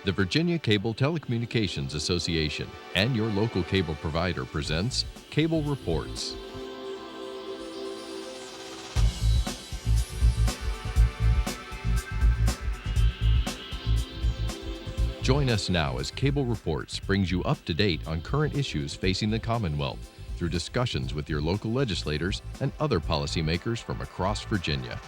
The Virginia Cable Telecommunications Association and your local cable provider presents Cable Reports. Join us now as Cable Reports brings you up to date on current issues facing the Commonwealth through discussions with your local legislators and other policymakers from across Virginia.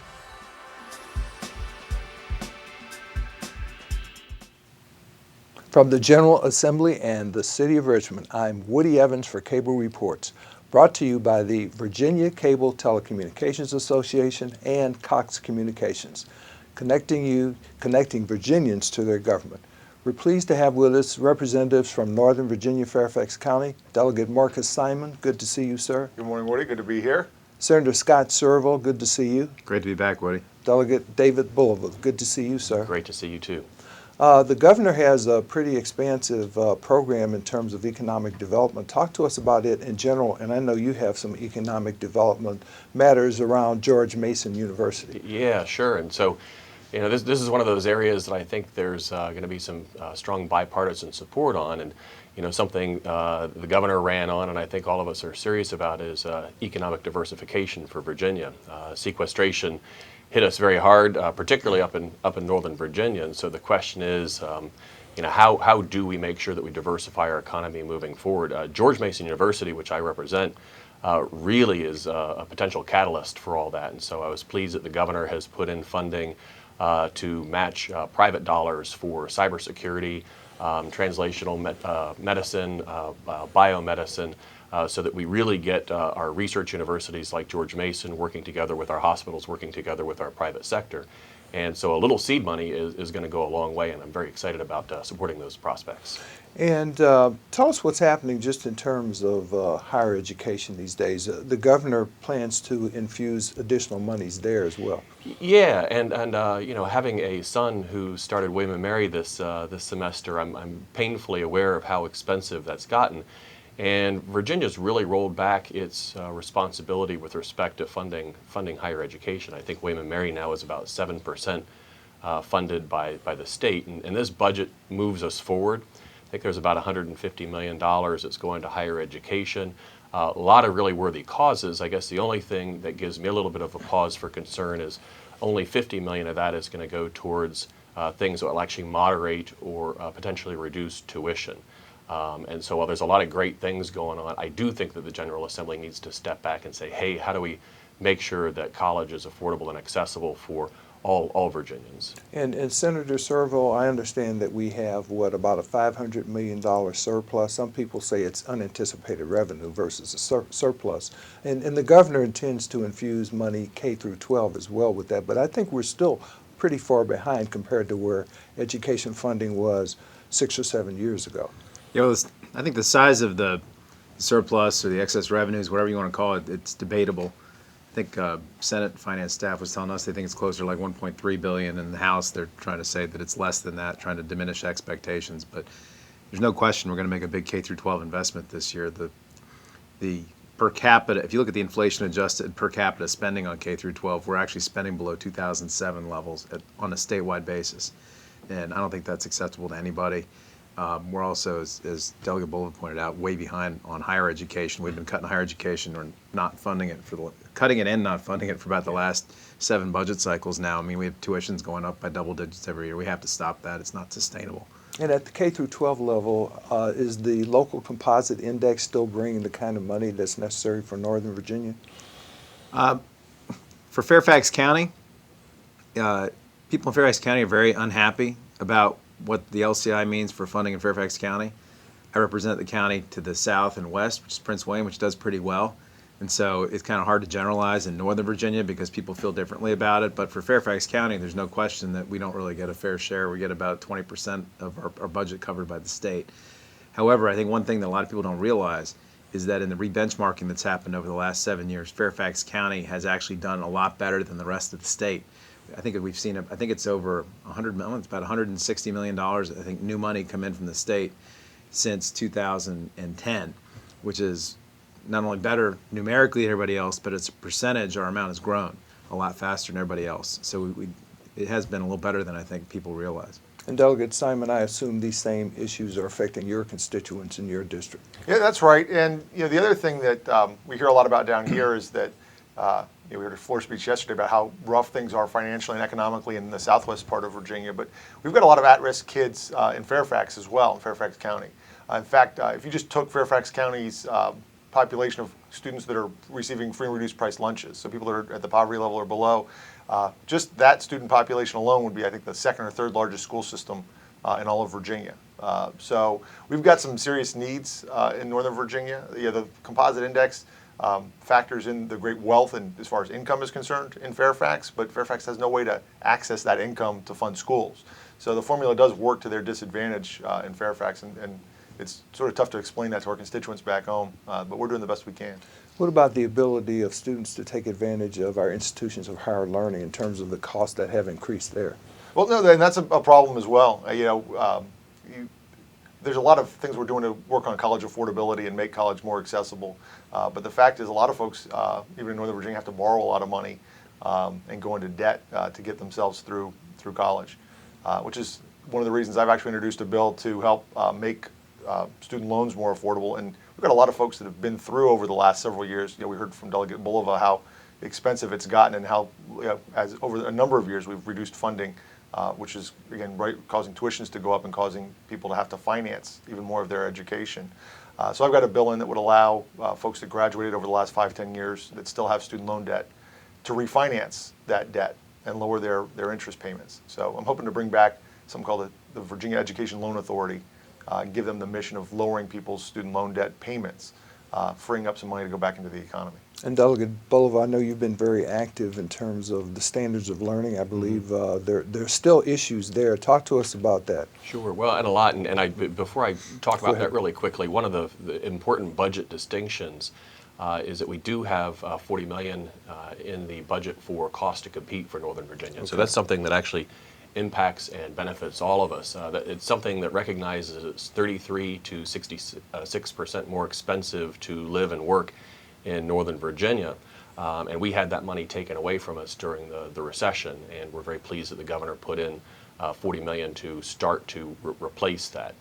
From the General Assembly and the City of Richmond, I'm Woody Evans for Cable Reports, brought to you by the Virginia Cable Telecommunications Association and Cox Communications, connecting Virginians to their government. We're pleased to have with us representatives from Northern Virginia, Fairfax County. Delegate Marcus Simon, good to see you, sir. Good morning, Woody. Good to be here. Senator Scott Surovell, good to see you. Great to be back, Woody. Delegate David Bulova, good to see you, sir. Great to see you, too. The governor has a pretty expansive program in terms of economic development. Talk to us about it in general, and I know you have some economic development matters around George Mason University. Yeah, sure. And so, this is one of those areas that I think there's going to be some strong bipartisan support on, and something the governor ran on, and I think all of us are serious about is economic diversification for Virginia. Sequestration hit us very hard, particularly up in Northern Virginia. And so the question is, how do we make sure that we diversify our economy moving forward? George Mason University, which I represent, really is a potential catalyst for all that. And so I was pleased that the governor has put in funding to match private dollars for cybersecurity, translational medicine, biomedicine, so that we really get our research universities like George Mason working together with our hospitals, working together with our private sector. And so a little seed money is going to go a long way, and I'm very excited about supporting those prospects. And tell us what's happening just in terms of higher education these days. The governor plans to infuse additional monies there as well. Yeah, and having a son who started William and Mary this semester, I'm painfully aware of how expensive that's gotten. And Virginia's really rolled back its responsibility with respect to funding higher education. I think William and Mary now is about 7% funded by the state, and this budget moves us forward. I think there's about $150 million that's going to higher education. A lot of really worthy causes. I guess the only thing that gives me a little bit of a pause for concern is only $50 million of that is going to go towards things that will actually moderate or potentially reduce tuition. And so while there's a lot of great things going on, I do think that the General Assembly needs to step back and say, hey, how do we make sure that college is affordable and accessible for all Virginians? And Senator Surovell, I understand that we have, about a $500 million surplus. Some people say it's unanticipated revenue versus a surplus. And the governor intends to infuse money K through 12 as well with that. But I think we're still pretty far behind compared to where education funding was 6 or 7 years ago. I think the size of the surplus or the excess revenues, whatever you want to call it, it's debatable. I think Senate finance staff was telling us they think it's closer to like $1.3 billion. In the House, they're trying to say that it's less than that, trying to diminish expectations. But there's no question we're going to make a big K through 12 investment this year. The per capita, if you look at the inflation-adjusted per capita spending on K through 12, we're actually spending below 2007 levels on a statewide basis, and I don't think that's acceptable to anybody. We're also, as Delegate Bulova pointed out, way behind on higher education. We've been cutting higher education or not funding it cutting it and not funding it for about the last 7 budget cycles now. I mean, we have tuitions going up by double digits every year. We have to stop that. It's not sustainable. And at the K through 12 level, is the local composite index still bringing the kind of money that's necessary for Northern Virginia? For Fairfax County, people in Fairfax County are very unhappy about what the LCI means for funding in Fairfax County. I represent the county to the south and west, which is Prince William, which does pretty well. And so it's kind of hard to generalize in Northern Virginia because people feel differently about it. But for Fairfax County, there's no question that we don't really get a fair share. We get about 20% of our budget covered by the state. However, I think one thing that a lot of people don't realize is that in the re-benchmarking that's happened over the last 7 years, Fairfax County has actually done a lot better than the rest of the state. I think we've seen, I think it's over 100 million, it's about $160 million, I think, new money come in from the state since 2010, which is not only better numerically than everybody else, but its percentage, our amount has grown a lot faster than everybody else. So it has been a little better than I think people realize. And Delegate Simon, I assume these same issues are affecting your constituents in your district. Yeah, that's right. And the other thing that we hear a lot about down here is that we heard a floor speech yesterday about how rough things are financially and economically in the southwest part of Virginia. But we've got a lot of at-risk kids in Fairfax as well, in Fairfax County. In fact, if you just took Fairfax County's population of students that are receiving free and reduced price lunches, so people that are at the poverty level or below, just that student population alone would be, I think, the second or third largest school system in all of Virginia. So we've got some serious needs in Northern Virginia. The composite index factors in the great wealth and as far as income is concerned in Fairfax, but Fairfax has no way to access that income to fund schools. So the formula does work to their disadvantage in Fairfax, and it's sort of tough to explain that to our constituents back home, but we're doing the best we can. What about the ability of students to take advantage of our institutions of higher learning in terms of the costs that have increased there? Well, no, and that's a problem as well. There's a lot of things we're doing to work on college affordability and make college more accessible. But the fact is, a lot of folks, even in Northern Virginia, have to borrow a lot of money and go into debt to get themselves through college, which is one of the reasons I've actually introduced a bill to help make student loans more affordable. And we've got a lot of folks that have been through over the last several years. We heard from Delegate Bulova how expensive it's gotten and how, as over a number of years, we've reduced funding. Which is, again, causing tuitions to go up and causing people to have to finance even more of their education. So I've got a bill in that would allow folks that graduated over the last 5-10 years that still have student loan debt to refinance that debt and lower their interest payments. So I'm hoping to bring back something called the Virginia Education Loan Authority, and give them the mission of lowering people's student loan debt payments, freeing up some money to go back into the economy. And Delegate Bulova, I know you've been very active in terms of the standards of learning. I believe there's still issues there. Talk to us about that. Sure. Well, and a lot. And before I talk about that really quickly, one of the important budget distinctions is that we do have $40 million in the budget for cost to compete for Northern Virginia. Okay. So that's something that actually impacts and benefits all of us. It's something that recognizes it's 33 to 66% more expensive to live and work in Northern Virginia, and we had that money taken away from us during the recession, and we're very pleased that the governor put in $40 million to start to replace that.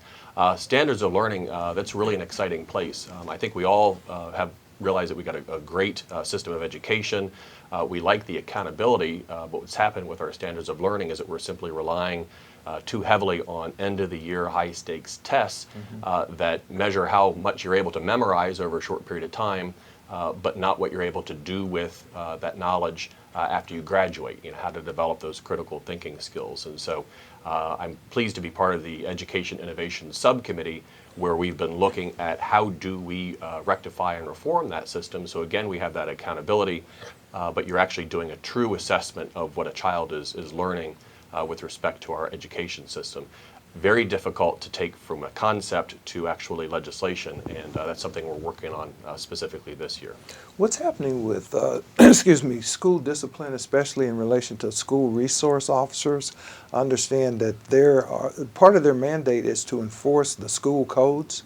Standards of learning, that's really an exciting place. I think we all have realized that we got a great system of education. We like the accountability, but what's happened with our standards of learning is that we're simply relying too heavily on end-of-the-year high-stakes tests that measure how much you're able to memorize over a short period of time, but not what you're able to do with that knowledge after you graduate, how to develop those critical thinking skills. And so I'm pleased to be part of the Education Innovation Subcommittee, where we've been looking at how do we rectify and reform that system. So again, we have that accountability, but you're actually doing a true assessment of what a child is learning with respect to our education system. Very difficult to take from a concept to actually legislation, and that's something we're working on specifically this year. What's happening with, excuse me, school discipline, especially in relation to school resource officers? I understand that part of their mandate is to enforce the school codes.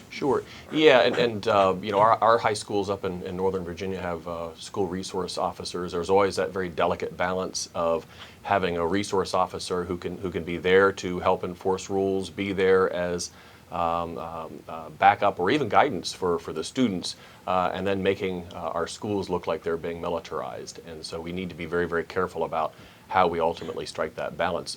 Sure. Yeah, and our high schools up in Northern Virginia have school resource officers. There's always that very delicate balance of having a resource officer who can be there to help enforce rules, be there as backup or even guidance for the students, and then making our schools look like they're being militarized. And so we need to be very, very careful about how we ultimately strike that balance.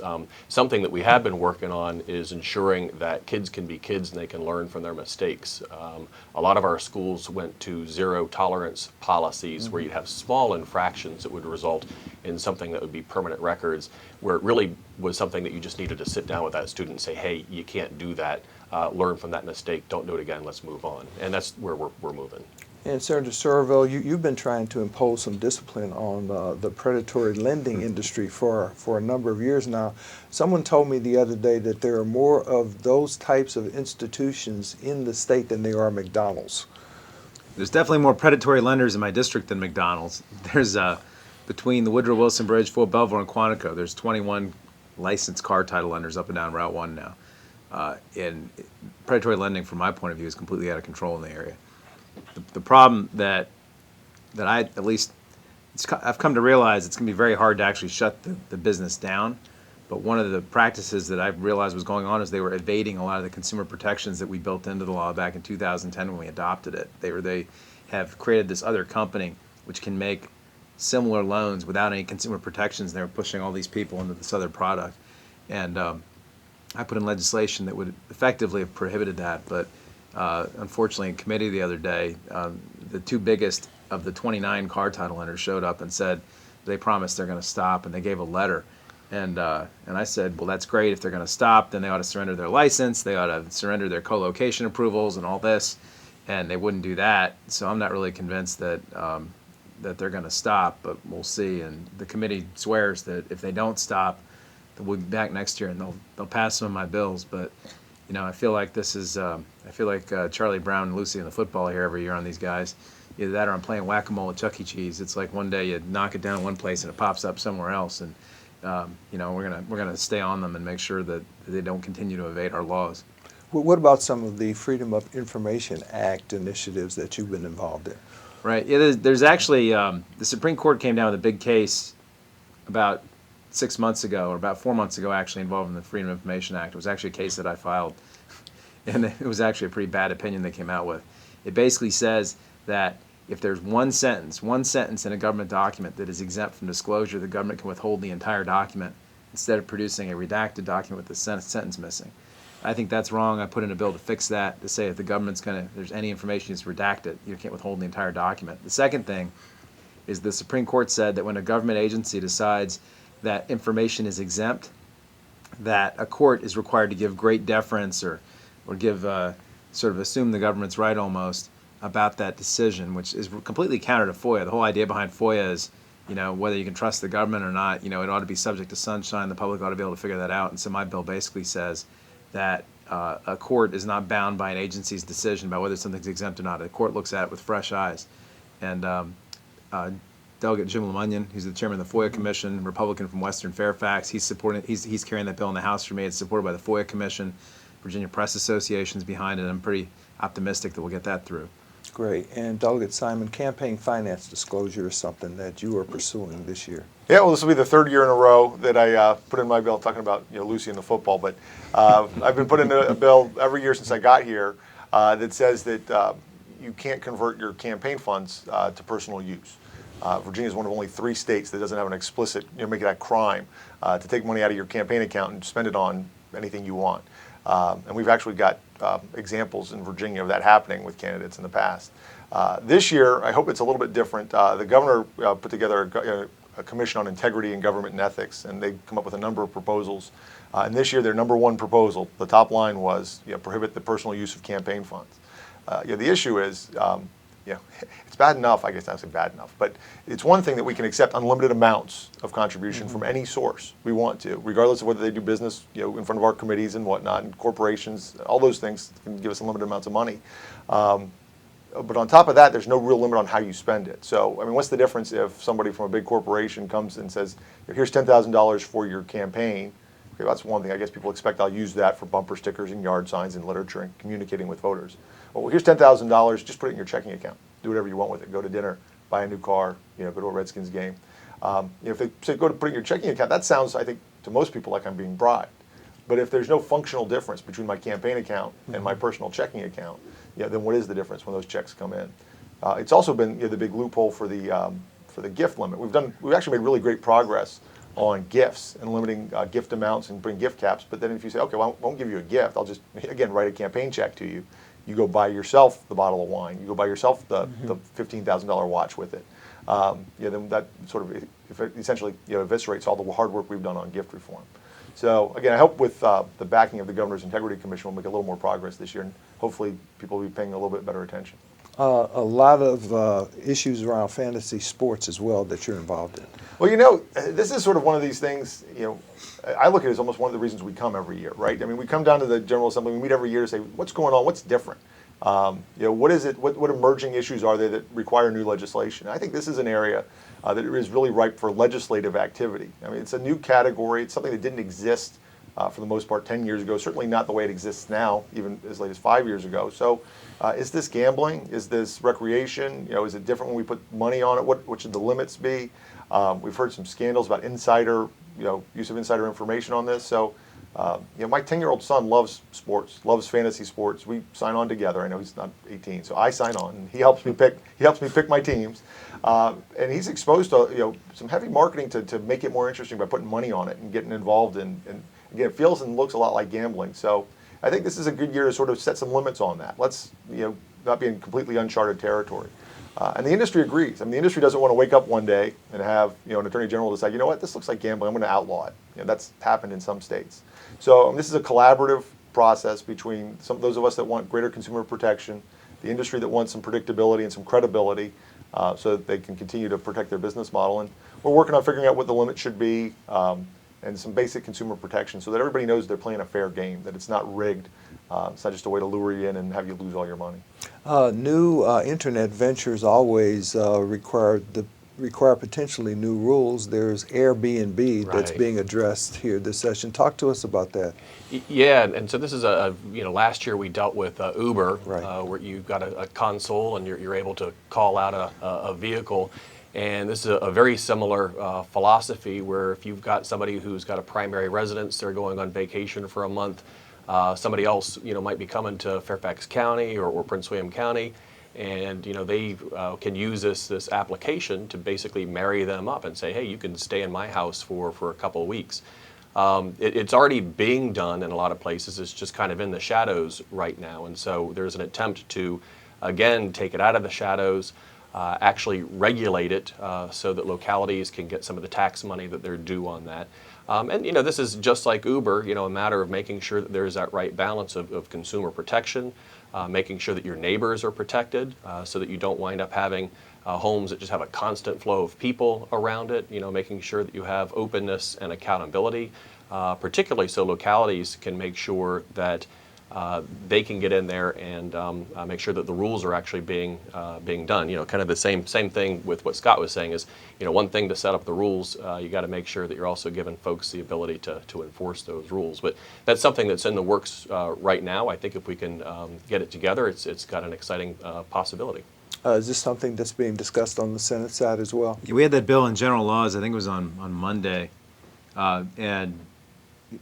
Something that we have been working on is ensuring that kids can be kids and they can learn from their mistakes. A lot of our schools went to zero tolerance policies where you'd have small infractions that would result in something that would be permanent records, where it really was something that you just needed to sit down with that student and say, hey, you can't do that. Learn from that mistake. Don't do it again. Let's move on. And that's where we're moving. And Senator Surovell, you've been trying to impose some discipline on the predatory lending industry for a number of years now. Someone told me the other day that there are more of those types of institutions in the state than there are McDonald's. There's definitely more predatory lenders in my district than McDonald's. There's between the Woodrow Wilson Bridge, Fort Belvoir, and Quantico, there's 21 licensed car title lenders up and down Route 1 now. And predatory lending, from my point of view, is completely out of control in the area. The problem that I, at least, I've come to realize it's going to be very hard to actually shut the business down. But one of the practices that I realized was going on is they were evading a lot of the consumer protections that we built into the law back in 2010 when we adopted it. They have created this other company which can make similar loans without any consumer protections. They were pushing all these people into this other product. And I put in legislation that would effectively have prohibited that. But unfortunately, in committee the other day, the two biggest of the 29 car title lenders showed up and said they promised they're going to stop, and they gave a letter. And I said, well, that's great. If they're going to stop, then they ought to surrender their license. They ought to surrender their co-location approvals and all this. And they wouldn't do that. So I'm not really convinced that that they're going to stop, but we'll see. And the committee swears that if they don't stop, then we'll be back next year and they'll pass some of my bills. But you know, I feel like this is I feel like Charlie Brown and Lucy in the football here every year on these guys. Either that or I'm playing whack-a-mole at Chuck E. Cheese. It's like one day you knock it down in one place and it pops up somewhere else. And you know, we're gonna stay on them and make sure that they don't continue to evade our laws. Well, what about some of the Freedom of Information Act initiatives that you've been involved in? Right. Yeah, there's actually the Supreme Court came down with a big case about 6 months ago, or about 4 months ago, actually, involving the Freedom of Information Act. It was actually a case that I filed, and it was actually a pretty bad opinion they came out with. It basically says that if there's one sentence in a government document that is exempt from disclosure, the government can withhold the entire document instead of producing a redacted document with the sentence missing. I think that's wrong. I put in a bill to fix that, to say if the government's if there's any information that's redacted, you can't withhold the entire document. The second thing is the Supreme Court said that when a government agency decides that information is exempt, that a court is required to give great deference or give sort of assume the government's right almost about that decision, which is completely counter to FOIA. The whole idea behind FOIA is, you know, whether you can trust the government or not, you know, it ought to be subject to sunshine. The public ought to be able to figure that out. And so my bill basically says that a court is not bound by an agency's decision about whether something's exempt or not. The court looks at it with fresh eyes. And Delegate Jim LeMunyon, who's the chairman of the FOIA Commission, Republican from Western Fairfax, he's carrying that bill in the House for me. It's supported by the FOIA Commission. Virginia Press Association's behind it. I'm pretty optimistic that we'll get that through. Great. And Delegate Simon, campaign finance disclosure is something that you are pursuing this year. Yeah, well, this will be the third year in a row that I put in my bill talking about, you know, Lucy and the football. But I've been putting in a bill every year since I got here that says that you can't convert your campaign funds to personal use. Virginia is one of only 3 states that doesn't have an explicit, you know, make it a crime to take money out of your campaign account and spend it on anything you want. And we've actually got examples in Virginia of that happening with candidates in the past. This year, I hope it's a little bit different. The governor put together a commission on integrity in government and ethics, and they come up with a number of proposals. And this year, their number one proposal, the top line was, you know, prohibit the personal use of campaign funds. You know, the issue is, you know, it's bad enough, I guess not say bad enough, but it's one thing that we can accept unlimited amounts of contribution from any source we want to, regardless of whether they do business, you know, in front of our committees and whatnot, and corporations, all those things can give us unlimited amounts of money. But on top of that, there's no real limit on how you spend it. So, I mean, what's the difference if somebody from a big corporation comes and says, here's $10,000 for your campaign? Okay, that's one thing. I guess people expect I'll use that for bumper stickers and yard signs and literature and communicating with voters. Well, here's $10,000. Just put it in your checking account. Do whatever you want with it. Go to dinner, buy a new car, you know, go to a Redskins game. You know, if they say go to put it in your checking account, that sounds, I think, to most people like I'm being bribed. But if there's no functional difference between my campaign account and my personal checking account, yeah, then what is the difference when those checks come in? It's also been, you know, the big loophole for the gift limit. We've actually made really great progress on gifts and limiting gift amounts and putting gift caps. But then if you say, okay, well, I won't give you a gift, I'll just again write a campaign check to you. You go buy yourself the bottle of wine. You go buy yourself the $15,000 watch with it. Yeah, then that sort of essentially, you know, eviscerates all the hard work we've done on gift reform. So again, I hope with the backing of the Governor's Integrity Commission, we'll make a little more progress this year, and hopefully people will be paying a little bit better attention. A lot of issues around fantasy sports as well that you're involved in. Well, you know, this is sort of one of these things, you know, I look at it as almost one of the reasons we come every year, right? I mean, we come down to the General Assembly, we meet every year to say, what's going on, what's different? You know, what is it, what emerging issues are there that require new legislation? I think this is an area that is really ripe for legislative activity. I mean, it's a new category, it's something that didn't exist for the most part 10 years ago, certainly not the way it exists now, even as late as 5 years ago. So is this gambling? Is this recreation? You know, is it different when we put money on it? What should the limits be? We've heard some scandals about insider use of insider information on this. So, my 10-year-old son loves sports, loves fantasy sports. We sign on together. I know he's not 18, so I sign on, and he helps me pick my teams. And he's exposed to some heavy marketing to make it more interesting by putting money on it and getting involved in. And again, it feels and looks a lot like gambling. So I think this is a good year to sort of set some limits on that. Let's not be in completely uncharted territory. And the industry agrees. I mean, the industry doesn't want to wake up one day and have an attorney general decide, you know what, this looks like gambling, I'm going to outlaw it. That's happened in some states. So this is a collaborative process between those of us that want greater consumer protection, the industry that wants some predictability and some credibility, so that they can continue to protect their business model. And we're working on figuring out what the limit should be, and some basic consumer protection so that everybody knows they're playing a fair game, that it's not rigged. It's not just a way to lure you in and have you lose all your money. New internet ventures always require potentially new rules. There's Airbnb that's Right. being addressed here this session. Talk to us about that. Yeah, and so this is last year we dealt with Uber, Right. where you've got a console and you're able to call out a vehicle. And this is a very similar philosophy where if you've got somebody who's got a primary residence, they're going on vacation for a month, somebody else might be coming to Fairfax County or Prince William County, and they can use this application to basically marry them up and say, hey, you can stay in my house for a couple of weeks. It's already being done in a lot of places. It's just kind of in the shadows right now, and so there's an attempt to again take it out of the shadows. Actually regulate it so that localities can get some of the tax money that they're due on that. And this is just like Uber, a matter of making sure that there's that right balance of consumer protection, making sure that your neighbors are protected so that you don't wind up having homes that just have a constant flow of people around it, making sure that you have openness and accountability, particularly so localities can make sure that they can get in there and make sure that the rules are actually being done. Kind of the same thing with what Scott was saying is, one thing to set up the rules, you got to make sure that you're also giving folks the ability to enforce those rules. But that's something that's in the works right now. I think if we can get it together, it's got an exciting possibility. Is this something that's being discussed on the Senate side as well? Yeah, we had that bill in general laws, I think it was on Monday, and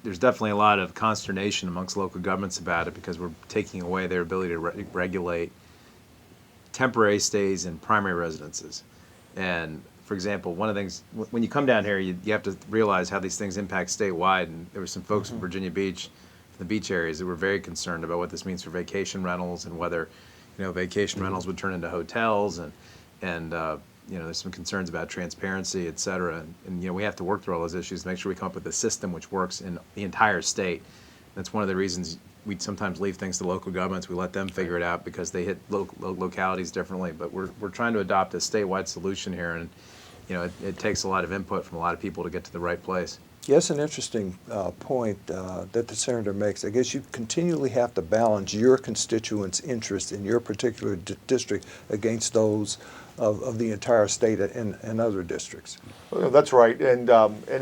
there's definitely a lot of consternation amongst local governments about it because we're taking away their ability to regulate temporary stays in primary residences. And for example, one of the things, when you come down here, you have to realize how these things impact statewide. And there were some folks from Virginia Beach, from the beach areas, that were very concerned about what this means for vacation rentals and whether, vacation rentals would turn into hotels and there's some concerns about transparency, et cetera. And we have to work through all those issues, make sure we come up with a system which works in the entire state. That's one of the reasons we sometimes leave things to local governments. We let them figure it out because they hit localities differently. But we're trying to adopt a statewide solution here, and it takes a lot of input from a lot of people to get to the right place. Yes, an interesting point that the senator makes. I guess you continually have to balance your constituents' interest in your particular district against those of the entire state and other districts. Well, that's right, and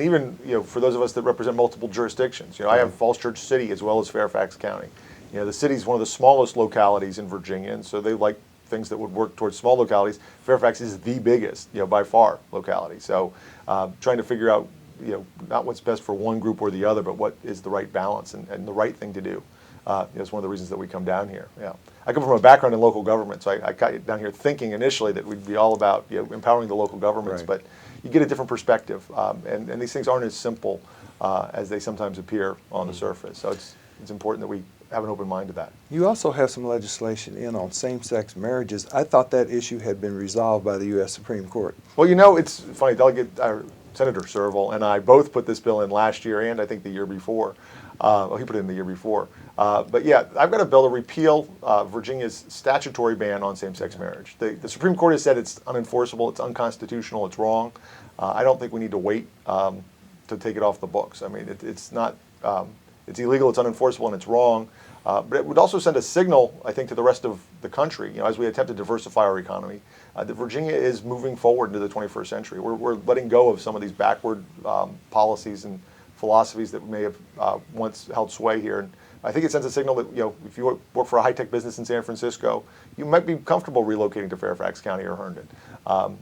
even for those of us that represent multiple jurisdictions, I have Falls Church City as well as Fairfax County. The city is one of the smallest localities in Virginia, and so they like things that would work towards small localities. Fairfax is the biggest, by far, locality. So trying to figure out, not what's best for one group or the other, but what is the right balance and the right thing to do. It's one of the reasons that we come down here. Yeah, I come from a background in local government, so I got down here thinking initially that we'd be all about empowering the local governments, Right. but you get a different perspective, and these things aren't as simple as they sometimes appear on the surface. So it's important that we have an open mind to that. You also have some legislation in on same-sex marriages. I thought that issue had been resolved by the U.S. Supreme Court. Well, it's funny, Senator Surovell and I both put this bill in last year and I think the year before. He put it in the year before. But yeah, I've got a bill to repeal Virginia's statutory ban on same-sex marriage. The Supreme Court has said it's unenforceable, it's unconstitutional, it's wrong. I don't think we need to wait to take it off the books. I mean, it's not, it's illegal, it's unenforceable, and it's wrong. But it would also send a signal, I think, to the rest of the country, as we attempt to diversify our economy, that Virginia is moving forward into the 21st century. We're letting go of some of these backward policies and philosophies that may have once held sway here. And I think it sends a signal that, if you work for a high-tech business in San Francisco, you might be comfortable relocating to Fairfax County or Herndon.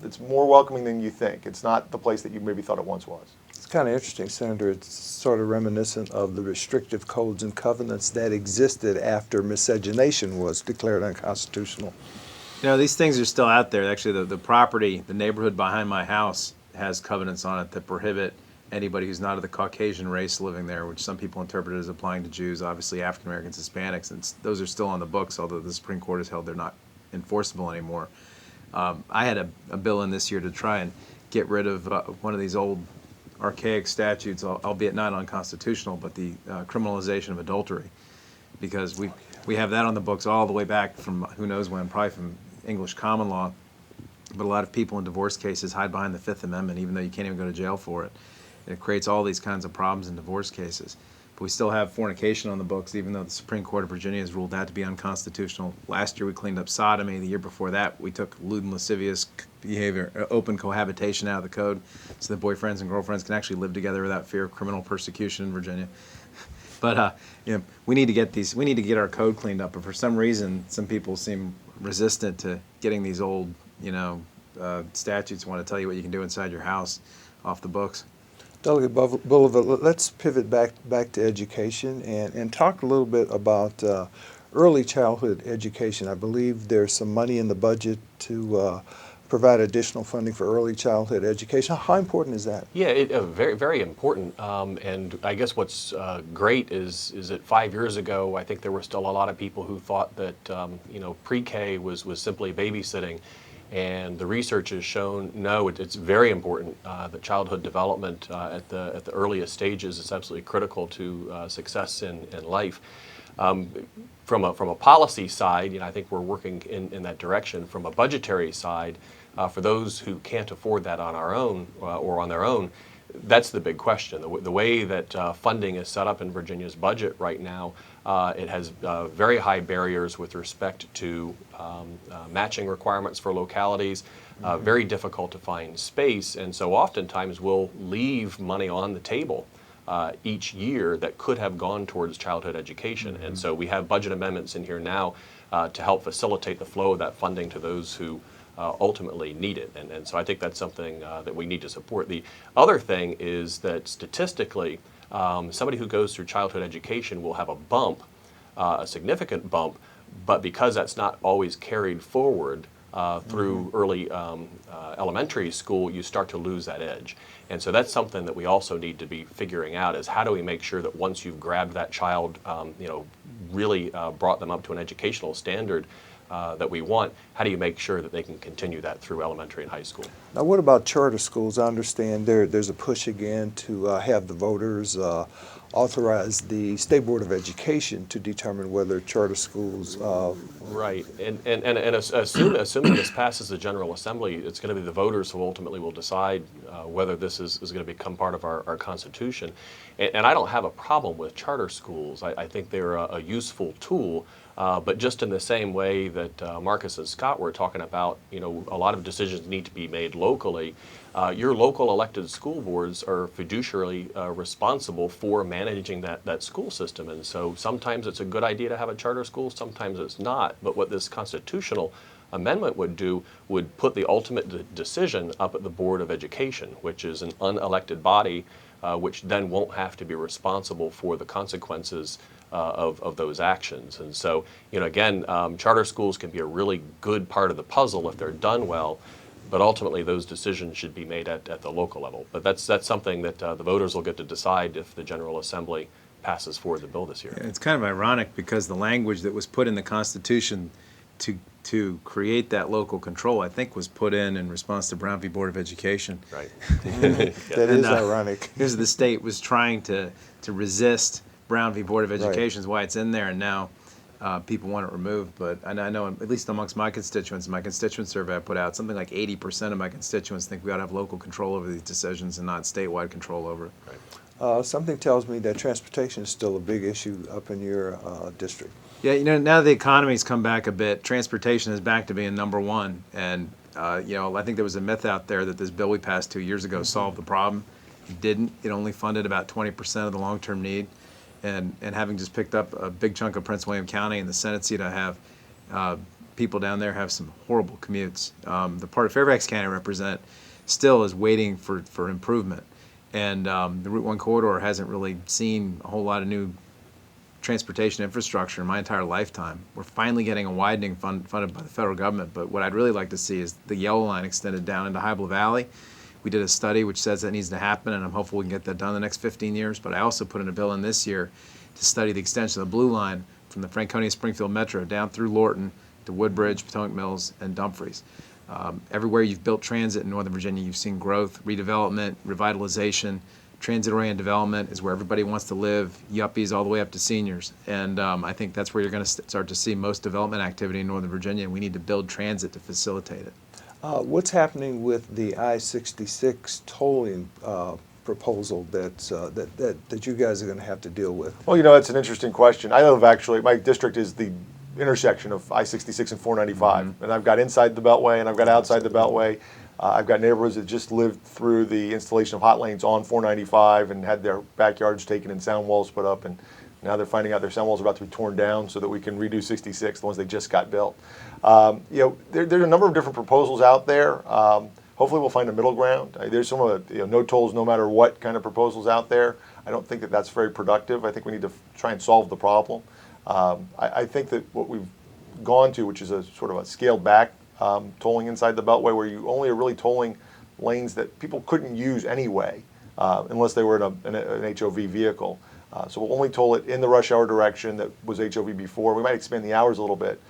It's more welcoming than you think. It's not the place that you maybe thought it once was. kind of interesting, Senator. It's sort of reminiscent of the restrictive codes and covenants that existed after miscegenation was declared unconstitutional. You know, these things are still out there. Actually, the property, the neighborhood behind my house has covenants on it that prohibit anybody who's not of the Caucasian race living there, which some people interpret as applying to Jews, obviously African Americans, Hispanics, and those are still on the books, although the Supreme Court has held they're not enforceable anymore. I had a bill in this year to try and get rid of one of these old archaic statutes, albeit not unconstitutional, but the criminalization of adultery, because we have that on the books all the way back from who knows when, probably from English common law. But a lot of people in divorce cases hide behind the Fifth Amendment, even though you can't even go to jail for it. And it creates all these kinds of problems in divorce cases. But we still have fornication on the books, even though the Supreme Court of Virginia has ruled that to be unconstitutional. Last year we cleaned up sodomy. The year before that we took lewd and lascivious behavior, open cohabitation out of the code, so that boyfriends and girlfriends can actually live together without fear of criminal persecution in Virginia. But you know, we need to get our code cleaned up. But for some reason, some people seem resistant to getting these old, statutes want to tell you what you can do inside your house off the books. Delegate Bulova, let's pivot back to education and talk a little bit about early childhood education. I believe there's some money in the budget to provide additional funding for early childhood education. How important is that? Yeah, very, very important. And I guess what's great is that 5 years ago, I think there were still a lot of people who thought that pre-K was simply babysitting. And the research has shown, no, it's very important that childhood development at the earliest stages is absolutely critical to success in life. From a policy side, I think we're working in that direction. From a budgetary side, for those who can't afford that on our own or on their own, that's the big question. The way that funding is set up in Virginia's budget right now, it has very high barriers with respect to matching requirements for localities, very difficult to find space, and so oftentimes we'll leave money on the table each year that could have gone towards childhood education. And so we have budget amendments in here now to help facilitate the flow of that funding to those who ultimately need it. And so I think that's something that we need to support. The other thing is that statistically, somebody who goes through childhood education will have a bump, a significant bump, but because that's not always carried forward through early elementary school, you start to lose that edge. And so that's something that we also need to be figuring out, is how do we make sure that once you've grabbed that child, really brought them up to an educational standard that we want, how do you make sure that they can continue that through elementary and high school? Now, what about charter schools? I understand there's a push again to have the voters authorize the State Board of Education to determine whether charter schools. Right, and assuming this passes the General Assembly, it's going to be the voters who ultimately will decide whether this is going to become part of our Constitution. And I don't have a problem with charter schools. I think they're a useful tool. But just in the same way that Marcus and Scott were talking about, a lot of decisions need to be made locally. Your local elected school boards are fiduciarily responsible for managing that school system. And so sometimes it's a good idea to have a charter school, sometimes it's not. But what this constitutional amendment would do would put the ultimate decision up at the Board of Education, which is an unelected body, which then won't have to be responsible for the consequences of those actions. And so, again, charter schools can be a really good part of the puzzle if they're done well, but ultimately those decisions should be made at the local level. But that's something that the voters will get to decide if the General Assembly passes forward the bill this year. It's kind of ironic because the language that was put in the Constitution to create that local control, I think, was put in response to Brown v. Board of Education. Right. That is ironic. Because the state was trying to resist Brown v. Board of Education is why it's in there, and now people want it removed. But I know, at least amongst my constituents, my constituent survey I put out, something like 80% of my constituents think we ought to have local control over these decisions and not statewide control over it. Right. Something tells me that transportation is still a big issue up in your district. Yeah, now the economy's come back a bit, transportation is back to being number one. And, I think there was a myth out there that this bill we passed 2 years ago solved the problem. It didn't. It only funded about 20% of the long-term need. And having just picked up a big chunk of Prince William County in the Senate seat I have, people down there have some horrible commutes. The part of Fairfax County I represent still is waiting for improvement. And the Route 1 corridor hasn't really seen a whole lot of new transportation infrastructure in my entire lifetime. We're finally getting a widening funded by the federal government, but what I'd really like to see is the yellow line extended down into High Blue Valley. We did a study which says that needs to happen, and I'm hopeful we can get that done in the next 15 years, but I also put in a bill in this year to study the extension of the blue line from the Franconia-Springfield Metro down through Lorton to Woodbridge, Potomac Mills, and Dumfries. Everywhere you've built transit in Northern Virginia, you've seen growth, redevelopment, revitalization. Transit-oriented development is where everybody wants to live, yuppies all the way up to seniors. And I think that's where you're going to start to see most development activity in Northern Virginia, and we need to build transit to facilitate it. What's happening with the I-66 tolling proposal that you guys are going to have to deal with? Well, you know, it's an interesting question. I live actually, my district is the intersection of I-66 and 495, and I've got inside the Beltway and I've got outside the Beltway. I've got neighborhoods that just lived through the installation of hot lanes on 495 and had their backyards taken and sound walls put up, and now they're finding out their sound walls are about to be torn down so that we can redo 66, the ones they just got built. You know, there's a number of different proposals out there. Hopefully we'll find a middle ground. There's some of the no tolls no matter what kind of proposals out there. I don't think that that's very productive. I think we need to try and solve the problem. I think that what we've gone to, which is a sort of a scaled back tolling inside the Beltway, where you only are really tolling lanes that people couldn't use anyway, unless they were in an HOV vehicle. So we'll only toll it in the rush hour direction that was HOV before. We might expand the hours a little bit.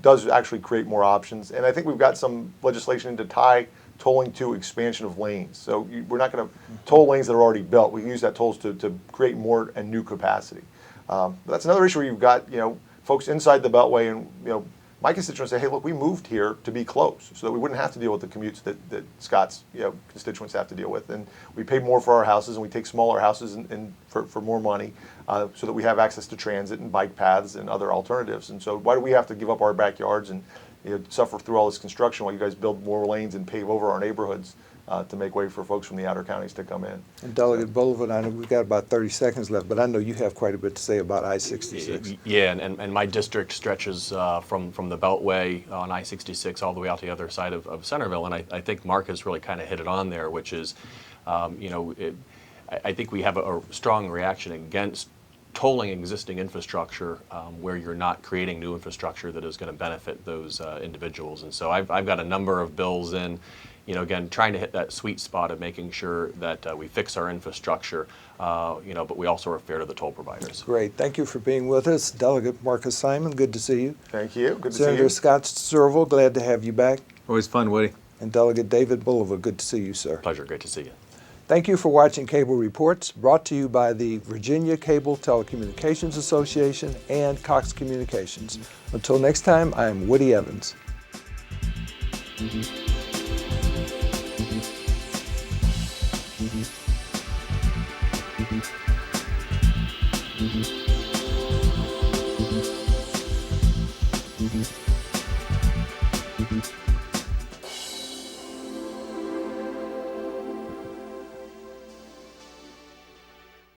Does actually create more options. And I think we've got some legislation to tie tolling to expansion of lanes. So we're not going to toll lanes that are already built. We use that tolls to create more and new capacity. But that's another issue where you've got, you know, folks inside the Beltway, and, you know, my constituents say, hey, look, we moved here to be close so that we wouldn't have to deal with the commutes that Scott's, you know, constituents have to deal with. And we pay more for our houses, and we take smaller houses and for more money so that we have access to transit and bike paths and other alternatives. And so why do we have to give up our backyards and, you know, suffer through all this construction while you guys build more lanes and pave over our neighborhoods to make way for folks from the outer counties to come in? And Delegate Bulova, I know we've got about 30 seconds left, but I know you have quite a bit to say about I-66. Yeah, and my district stretches from the Beltway on I-66 all the way out to the other side of Centerville, and I think Mark has really kind of hit it on there, which is, you know, I think we have a strong reaction against tolling existing infrastructure where you're not creating new infrastructure that is going to benefit those individuals. And so I've got a number of bills in, you know, again, trying to hit that sweet spot of making sure that we fix our infrastructure, you know, but we also are fair to the toll providers. Great. Thank you for being with us. Delegate Marcus Simon, good to see you. Thank you. Good to see Senator you. Scott Surovell, glad to have you back. Always fun, Woody. And Delegate David Bulova, good to see you, sir. Pleasure. Great to see you. Thank you for watching Cable Reports, brought to you by the Virginia Cable Telecommunications Association and Cox Communications. Until next time, I'm Woody Evans. Mm-hmm.